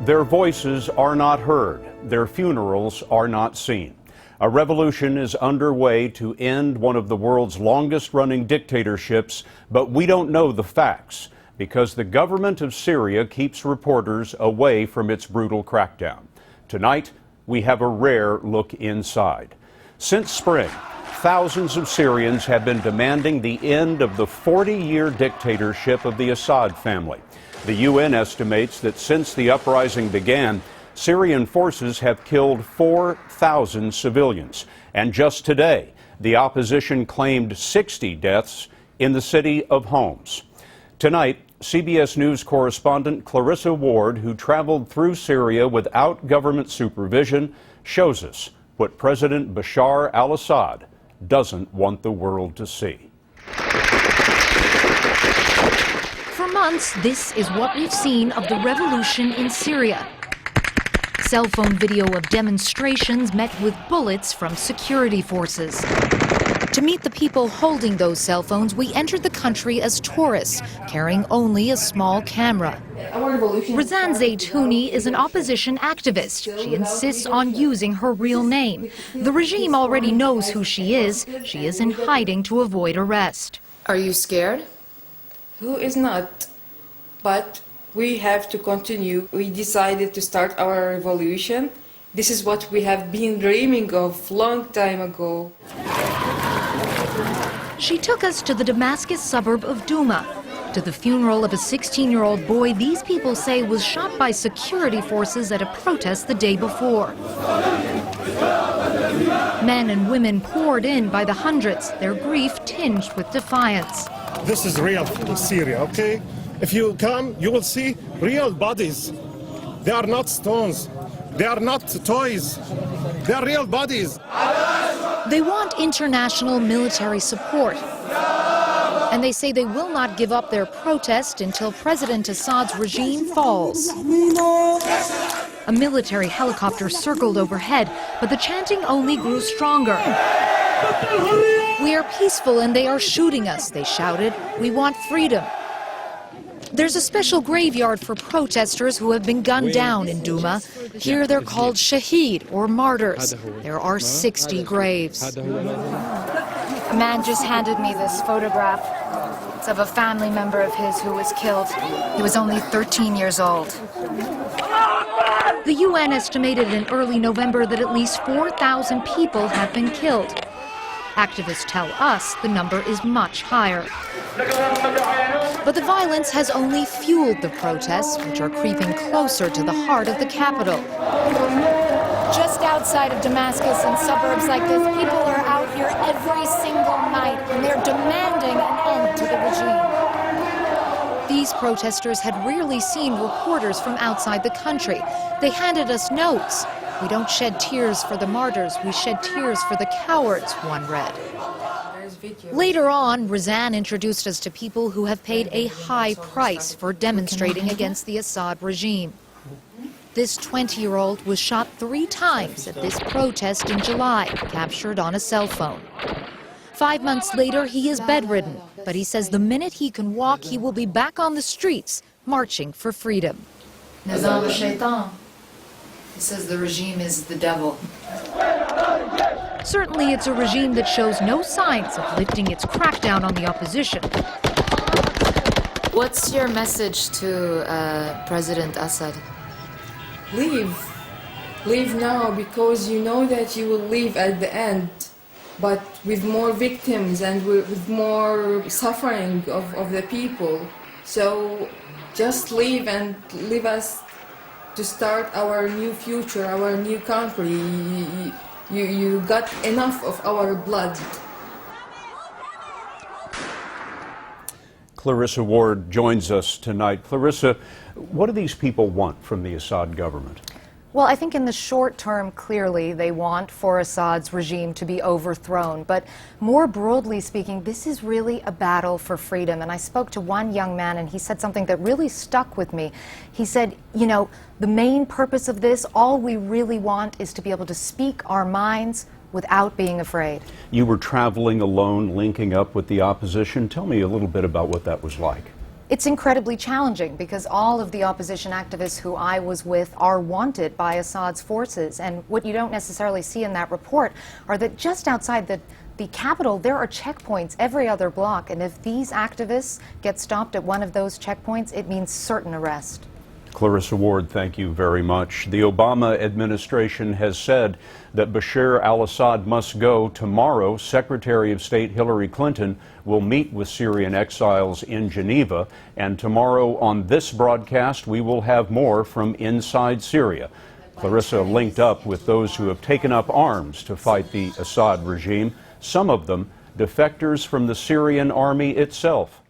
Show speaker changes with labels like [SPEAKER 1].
[SPEAKER 1] Their voices are not heard. Their funerals are not seen. A revolution is underway to end one of the world's longest-running dictatorships, but we don't know the facts because the government of Syria keeps reporters away from its brutal crackdown. Tonight, we have a rare look inside. Since spring, thousands of Syrians have been demanding the end of the 40-year dictatorship of the Assad family. The UN estimates that since the uprising began, Syrian forces have killed 4,000 civilians. And just today, the opposition claimed 60 deaths in the city of Homs. Tonight, CBS News correspondent Klarissa Ward, who traveled through Syria without government supervision, shows us what President Bashar al-Assad doesn't want the world to see.
[SPEAKER 2] For months, this is what we've seen of the revolution in Syria. Cell phone video of demonstrations met with bullets from security forces. To meet the people holding those cell phones, we entered the country as tourists, carrying only a small camera. Razan Zaytouni is an opposition activist. She insists on using her real name. The regime already knows who she is. She is in hiding to avoid arrest.
[SPEAKER 3] Are you scared?
[SPEAKER 4] Who is not? But we have to continue. We decided to start our revolution. This is what we have been dreaming of long time ago.
[SPEAKER 2] She took us to the Damascus suburb of Douma, to the funeral of a 16-year-old boy these people say was shot by security forces at a protest the day before. Men and women poured in by the hundreds, their grief tinged with defiance.
[SPEAKER 5] This is real Syria, okay? If you come, you will see real bodies. They are not stones. They are not toys. They are real bodies.
[SPEAKER 2] They want international military support. And they say they will not give up their protest until President Assad's regime falls. A military helicopter circled overhead, but the chanting only grew stronger. We are peaceful and they are shooting us, they shouted. We want freedom. There's a special graveyard for protesters who have been gunned down in Douma. Here they're called shaheed, or martyrs. There are 60 graves.
[SPEAKER 6] A man just handed me this photograph. It's of a family member of his who was killed. He was only 13 years old.
[SPEAKER 2] The UN estimated in early November that at least 4,000 people have been killed. Activists tell us the number is much higher. But the violence has only fueled the protests, which are creeping closer to the heart of the capital.
[SPEAKER 6] Just outside of Damascus and suburbs like this, people are out here every single night, and they're demanding an end to the regime.
[SPEAKER 2] These protesters had rarely seen reporters from outside the country. They handed us notes. We don't shed tears for the martyrs, we shed tears for the cowards, one read. Later on, Razan introduced us to people who have paid a high price for demonstrating against the Assad regime. This 20-year-old was shot 3 times at this protest in July, captured on a cell phone. 5 months later, he is bedridden, but he says the minute he can walk, he will be back on the streets, marching for freedom.
[SPEAKER 3] Nizam al-Shaitan. He says the regime is the devil.
[SPEAKER 2] Certainly, it's a regime that shows no signs of lifting its crackdown on the opposition.
[SPEAKER 3] What's your message to President Assad?
[SPEAKER 4] Leave. Leave now, because you know that you will leave at the end, but with more victims and with more suffering of the people. So just leave and leave us to start our new future, our new country. You got enough of our blood.
[SPEAKER 1] Klarissa Ward joins us tonight. Klarissa, what do these people want from the Assad government?
[SPEAKER 7] Well, I think in the short term, clearly, they want for Assad's regime to be overthrown. But more broadly speaking, this is really a battle for freedom. And I spoke to one young man, and he said something that really stuck with me. He said, you know, the main purpose of this, all we really want is to be able to speak our minds without being afraid.
[SPEAKER 1] You were traveling alone, linking up with the opposition. Tell me a little bit about what that was like.
[SPEAKER 7] It's incredibly challenging because all of the opposition activists who I was with are wanted by Assad's forces. And what you don't necessarily see in that report are that just outside the capital, there are checkpoints every other block. And if these activists get stopped at one of those checkpoints, it means certain arrest.
[SPEAKER 1] Clarissa Ward, thank you very much. The Obama administration has said that Bashar al-Assad must go. Tomorrow, Secretary of State Hillary Clinton will meet with Syrian exiles in Geneva. And tomorrow on this broadcast, we will have more from inside Syria. Clarissa linked up with those who have taken up arms to fight the Assad regime, some of them defectors from the Syrian army itself.